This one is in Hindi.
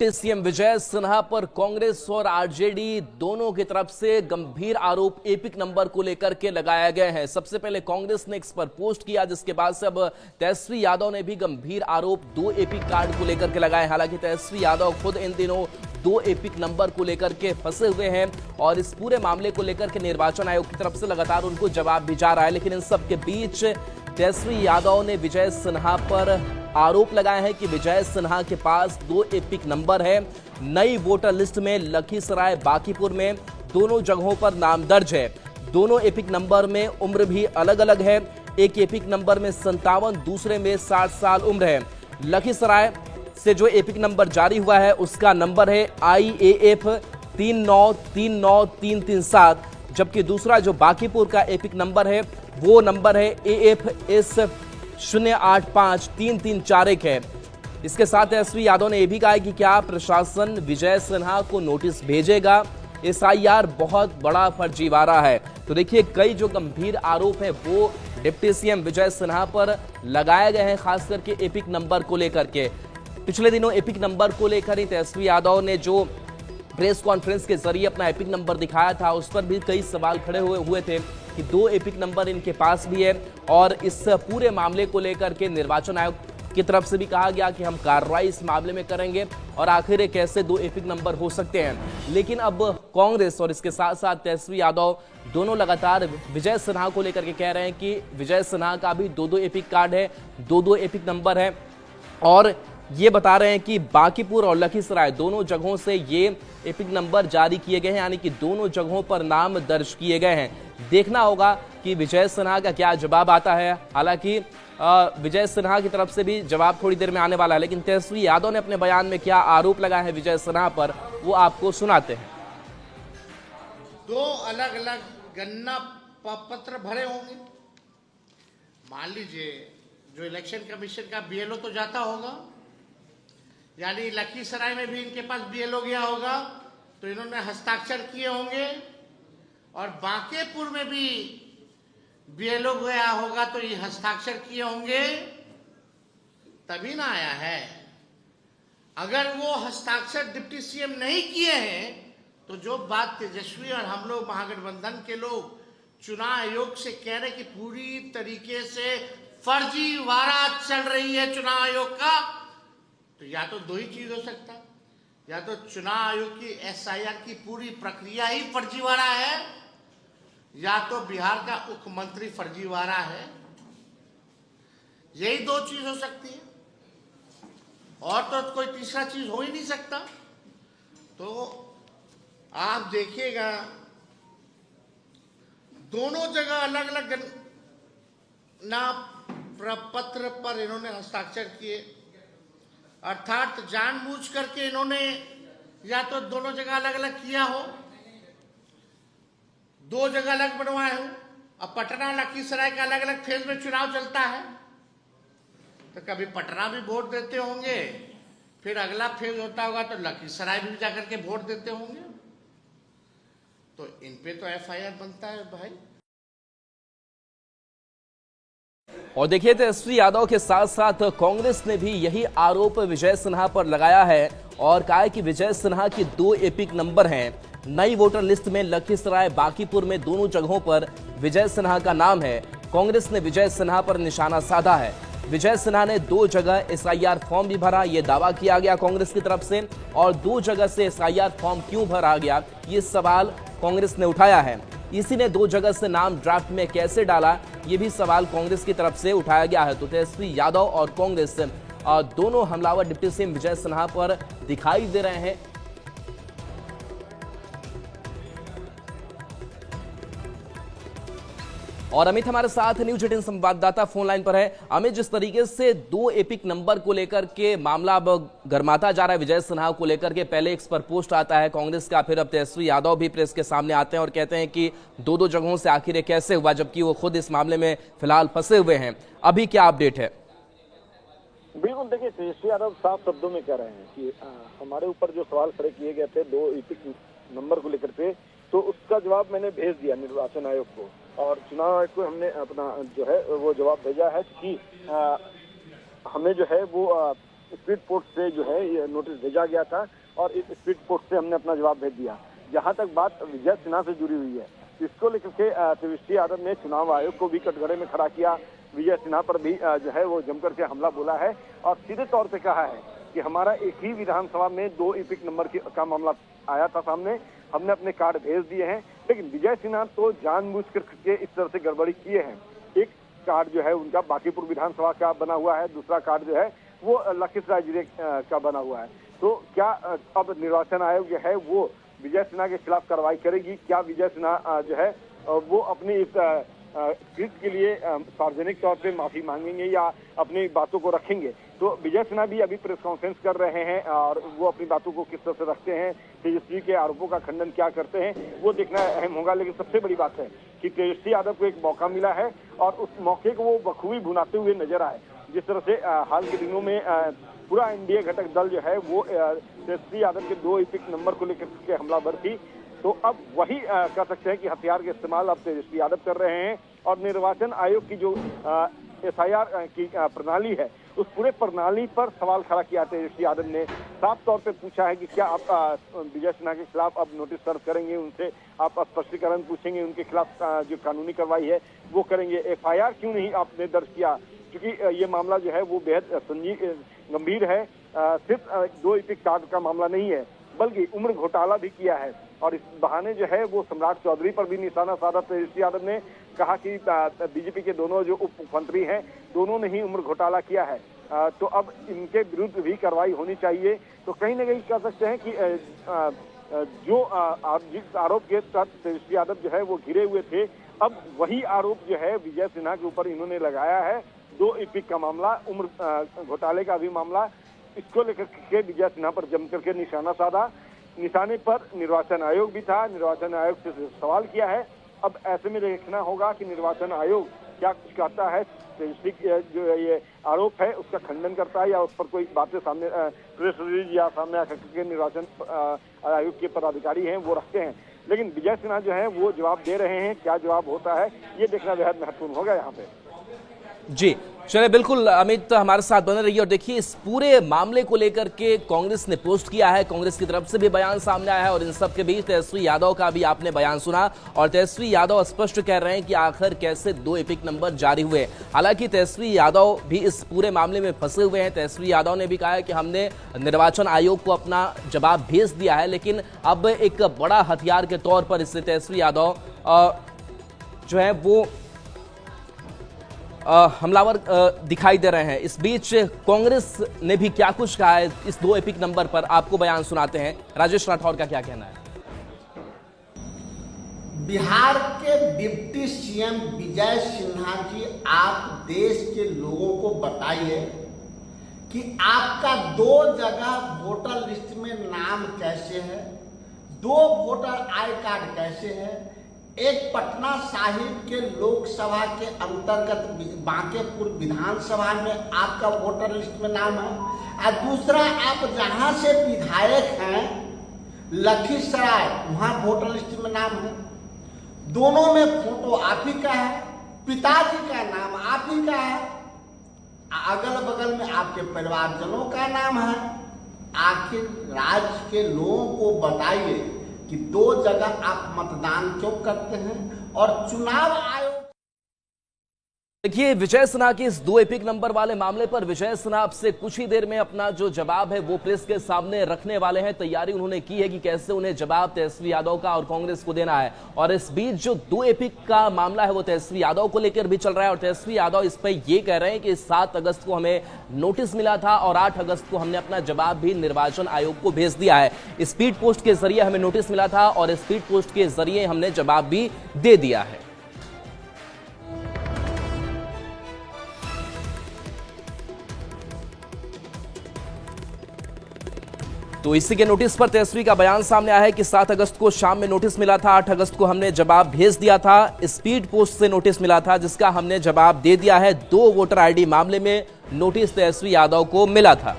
डिप्टी सीएम विजय सिन्हा पर कांग्रेस और आरजेडी दोनों की तरफ से गंभीर आरोप एपिक नंबर को लेकर के लगाए गए हैं। सबसे पहले कांग्रेस ने इस पर पोस्ट किया, जिसके बाद से अब तेजस्वी यादव ने भी गंभीर आरोप 2 एपिक कार्ड को लेकर के लगाए। हालांकि तेजस्वी यादव खुद इन दिनों 2 एपिक नंबर को लेकर के फंसे हुए हैं और इस पूरे मामले को लेकर के निर्वाचन आयोग की तरफ से लगातार उनको जवाब भी जा रहा है। लेकिन इन सब के बीच तेजस्वी यादव ने विजय सिन्हा पर आरोप लगाए हैं कि विजय सिन्हा के पास 2 एपिक नंबर है। नई वोटर लिस्ट में लखीसराय बांकीपुर में दोनों जगहों पर नाम दर्ज है। दोनों एपिक नंबर में उम्र भी अलग अलग है। एक एपिक नंबर में 57, दूसरे में 60 साल उम्र है। लखीसराय से जो एपिक नंबर जारी हुआ है उसका नंबर है IAF 3939337, जबकि दूसरा जो बांकीपुर का एपिक नंबर है वो नंबर है AFS 085334 है। इसके साथ तेजस्वी यादव ने यह भी कहा है कि क्या प्रशासन विजय सिन्हा को नोटिस भेजेगा। SIR बहुत बड़ा फर्जीवाड़ा है। तो देखिए, कई जो गंभीर आरोप है वो डिप्टी सीएम विजय सिन्हा पर लगाए गए हैं, खास करके एपिक नंबर को लेकर के। पिछले दिनों एपिक नंबर को लेकर ही तेजस्वी यादव ने जो प्रेस कॉन्फ्रेंस के जरिए अपना एपिक नंबर दिखाया था, उस पर भी कई सवाल खड़े हुए थे कि 2 एपिक नंबर इनके पास भी है। और इस पूरे मामले को लेकर के निर्वाचन आयोग की तरफ से भी कहा गया कि हम कार्रवाई इस मामले में करेंगे और आखिर ये कैसे 2 एपिक नंबर हो सकते हैं। लेकिन अब कांग्रेस और इसके साथ साथ तेजस्वी यादव दोनों लगातार विजय सिन्हा को लेकर के कह रहे हैं कि विजय सिन्हा का भी 2 एपिक कार्ड है, 2 एपिक नंबर है। और ये बता रहे हैं कि बांकीपुर और लखीसराय दोनों जगहों से ये एपिक नंबर जारी किए गए हैं, यानी कि दोनों जगहों पर नाम दर्ज किए गए हैं। देखना होगा कि विजय सिन्हा का क्या जवाब आता है। हालांकि विजय सिन्हा की तरफ से भी जवाब थोड़ी देर में आने वाला है, लेकिन तेजस्वी यादव ने अपने बयान में क्या आरोप लगाए हैं विजय सिन्हा पर, वो आपको सुनाते हैं। 2 अलग अलग गणना पत्र भरे होंगे। मान लीजिए जो इलेक्शन कमीशन का BLO तो जाता होगा, यानी लखीसराय में भी इनके पास BLO गया होगा तो इन्होंने हस्ताक्षर किए होंगे, और बांकीपुर में भी BLO गया होगा तो ये हस्ताक्षर किए होंगे, तभी ना आया है। अगर वो हस्ताक्षर डिप्टी सीएम नहीं किए हैं तो जो बात तेजस्वी और हम लोग महागठबंधन के लोग चुनाव आयोग से कह रहे कि पूरी तरीके से फर्जीवाड़ा चल रही है चुनाव आयोग का, तो या तो 2 ही चीज हो सकता है, या तो चुनाव आयोग की SIR की पूरी प्रक्रिया ही फर्जीवाड़ा है, या तो बिहार का मुख्यमंत्री फर्जीवाड़ा है। यही 2 चीज हो सकती है, और तो कोई तीसरा चीज हो ही नहीं सकता। तो आप देखिएगा दोनों जगह अलग अलग ना प्रपत्र पर इन्होंने हस्ताक्षर किए, अर्थात जानबूझ करके इन्होंने या तो दोनों जगह अलग अलग किया हो, 2 जगह अलग बनवाए हो। अब पटना लखीसराय का अलग अलग फेज में चुनाव चलता है, तो कभी पटना भी वोट देते होंगे, फिर अगला फेज होता होगा तो लखीसराय भी जाकर के वोट देते होंगे। तो इन पे तो FIR बनता है भाई। और देखिए, तेजस्वी यादव के साथ साथ कांग्रेस ने भी यही आरोप विजय सिन्हा पर लगाया है और कहा है कि विजय सिन्हा की 2 एपिक नंबर हैं। नई वोटर लिस्ट में लखीसराय बांकीपुर में दोनों जगहों पर विजय सिन्हा का नाम है। कांग्रेस ने विजय सिन्हा पर निशाना साधा है। विजय सिन्हा ने 2 जगह SIR फॉर्म भी भरा, ये दावा किया गया कांग्रेस की तरफ से। और 2 जगह से SIR फॉर्म क्यों भरा गया, ये सवाल कांग्रेस ने उठाया है। इसी ने 2 जगह से नाम ड्राफ्ट में कैसे डाला, ये भी सवाल कांग्रेस की तरफ से उठाया गया है। तो तेजस्वी यादव और कांग्रेस दोनों हमलावर डिप्टी सीएम विजय सिन्हा पर दिखाई दे रहे हैं। और अमित हमारे साथ न्यूज 18 संवाददाता फोन लाइन पर है। अमित, जिस तरीके से 2 एपिक नंबर को लेकर के मामला अब गर्माता जा रहा है विजय सिन्हा को लेकर के, पहले एक पर पोस्ट आता है कांग्रेस का, फिर अब तेजस्वी यादव भी प्रेस के सामने आते हैं और कहते हैं कि 2 जगहों से आखिर ये कैसे हुआ, जबकि वो खुद इस मामले में फिलहाल फंसे हुए हैं। अभी क्या अपडेट है? बिल्कुल, देखिए तेजस्वी यादव साफ शब्दों में कह रहे हैं कि हमारे ऊपर जो सवाल खड़े किए गए थे 2 एपिक नंबर को लेकर के, तो उसका जवाब मैंने भेज दिया निर्वाचन आयोग को, और चुनाव आयोग को हमने अपना जो है वो जवाब भेजा है कि हमें जो है वो स्पीड पोस्ट से जो है ये नोटिस भेजा गया था और इस स्पीड पोस्ट से हमने अपना जवाब भेज दिया। जहां तक बात विजय सिन्हा से जुड़ी हुई है, इसको लेकर के तेजस्वी यादव ने चुनाव आयोग को भी कटघरे में खड़ा किया। विजय सिन्हा पर भी जो है वो जमकर के हमला बोला है और सीधे तौर पे कहा है कि हमारा एक ही विधानसभा में 2 इपिक नंबर का मामला आया था सामने, हमने अपने कार्ड भेज दिए हैं। लेकिन विजय सिन्हा तो जानबूझ करके इस तरह से गड़बड़ी किए हैं। एक कार्ड जो है उनका बांकीपुर विधानसभा का बना हुआ है, दूसरा कार्ड जो है वो लखीसराय जिले का बना हुआ है। तो क्या अब निर्वाचन आयोग जो है वो विजय सिन्हा के खिलाफ कार्रवाई करेगी? क्या विजय सिन्हा जो है वो अपनी इस ट्वीट के लिए सार्वजनिक तौर पे माफी मांगेंगे या अपनी बातों को रखेंगे? तो विजय सिन्हा भी अभी प्रेस कॉन्फ्रेंस कर रहे हैं और वो अपनी बातों को किस तरह से रखते हैं, तेजस्वी के आरोपों का खंडन क्या करते हैं, वो देखना अहम होगा। लेकिन सबसे बड़ी बात है कि तेजस्वी यादव को एक मौका मिला है और उस मौके को वो बखूबी भुनाते हुए नजर आए। जिस तरह से हाल के दिनों में पूरा एनडीए घटक दल जो है वो तेजस्वी यादव के 2 इपिक नंबर को लेकर के हमलावर थी, तो अब वही कह सकते हैं कि हथियार का इस्तेमाल अब तेजस्वी यादव कर रहे हैं। और निर्वाचन आयोग की जो एफआईआर की प्रणाली है, उस पूरे प्रणाली पर सवाल खड़ा किया तेजस्वी यादव ने। साफ तौर पे पूछा है कि क्या आप विजय सिन्हा के खिलाफ अब नोटिस सर्व करेंगे, उनसे आप स्पष्टीकरण पूछेंगे, उनके खिलाफ जो कानूनी कार्रवाई है वो करेंगे। एफआईआर क्यों नहीं आपने दर्ज किया? क्योंकि ये मामला जो है वो बेहद गंभीर है। सिर्फ 2 इपिक कार्ड का मामला नहीं है, बल्कि उम्र घोटाला भी किया है। और इस बहाने जो है वो सम्राट चौधरी पर भी निशाना साधा तेजस्वी यादव ने। कहा कि बीजेपी के दोनों जो उप मुख्यमंत्री हैं, दोनों ने ही उम्र घोटाला किया है, तो अब इनके विरुद्ध भी कार्रवाई होनी चाहिए। तो कहीं ना कहीं कह सकते हैं कि जो जिस आरोप के तहत तेजस्वी यादव जो है वो घिरे हुए थे, अब वही आरोप जो है विजय सिन्हा के ऊपर इन्होंने लगाया है। 2 इपिक का मामला, उम्र घोटाले का भी मामला, इसको लेकर के विजय सिन्हा पर जम करके निशाना साधा। निशाने पर निर्वाचन आयोग भी था, निर्वाचन आयोग से सवाल किया है। अब ऐसे में देखना होगा कि निर्वाचन आयोग क्या कुछ कहता है, तेजस्वी जो ये आरोप है उसका खंडन करता है या उस पर कोई बातें सामने प्रेस रिलीज या सामने आकर के निर्वाचन आयोग के पदाधिकारी हैं वो रखते हैं। लेकिन विजय सिन्हा जो है वो जवाब दे रहे हैं, क्या जवाब होता है ये देखना बेहद महत्वपूर्ण होगा यहाँ पे। जी चलिए, बिल्कुल अमित हमारे साथ बने रहिए। और देखिए, इस पूरे मामले को लेकर के कांग्रेस ने पोस्ट किया है, कांग्रेस की तरफ से भी बयान सामने आया है और इन सब के बीच तेजस्वी यादव का भी आपने बयान सुना और तेजस्वी यादव स्पष्ट कह रहे हैं कि आखिर कैसे 2 इपिक नंबर जारी हुए। हालांकि तेजस्वी यादव भी इस पूरे मामले में फंसे हुए हैं। तेजस्वी यादव ने भी कहा है कि हमने निर्वाचन आयोग को अपना जवाब भेज दिया है, लेकिन अब एक बड़ा हथियार के तौर पर इससे तेजस्वी यादव जो है वो हमलावर दिखाई दे रहे हैं। इस बीच कांग्रेस ने भी क्या कुछ कहा है इस 2 एपिक नंबर पर, आपको बयान सुनाते हैं। राजेश राठौर का क्या कहना है? बिहार के डिप्टी सीएम विजय सिन्हा जी, आप देश के लोगों को बताइए कि आपका 2 जगह वोटर लिस्ट में नाम कैसे है, 2 वोटर आई कार्ड कैसे है। एक पटना साहिब के लोकसभा के अंतर्गत बांकेपुर विधानसभा में आपका वोटर लिस्ट में नाम है, और दूसरा आप जहां से विधायक हैं लखीसराय, वहां वोटर लिस्ट में नाम है। दोनों में फोटो आप ही का है, पिताजी का नाम आप ही का है, अगल बगल में आपके परिवारजनों का नाम है। आखिर राज्य के लोगों को बताइए कि 2 जगह आप मतदान क्यों करते हैं और चुनाव आयोग। देखिए, विजय सिन्हा के इस 2 एपिक नंबर वाले मामले पर विजय सिन्हा अब से कुछ ही देर में अपना जो जवाब है वो प्रेस के सामने रखने वाले हैं। तैयारी उन्होंने की है कि कैसे उन्हें जवाब तेजस्वी यादव का और कांग्रेस को देना है। और इस बीच जो 2 एपिक का मामला है वो तेजस्वी यादव को लेकर भी चल रहा है और तेजस्वी यादव इस पर ये कह रहे हैं कि 7 अगस्त को हमें नोटिस मिला था और 8 अगस्त को हमने अपना जवाब भी निर्वाचन आयोग को भेज दिया है। स्पीड पोस्ट के जरिए हमें नोटिस मिला था और स्पीड पोस्ट के जरिए हमने जवाब भी दे दिया है। तो इसी के नोटिस पर तेजस्वी का बयान सामने आया है कि 7 अगस्त को शाम में नोटिस मिला था, 8 अगस्त को हमने जवाब भेज दिया था। स्पीड पोस्ट से नोटिस मिला था जिसका हमने जवाब दे दिया है। 2 वोटर आईडी मामले में नोटिस तेजस्वी यादव को मिला था।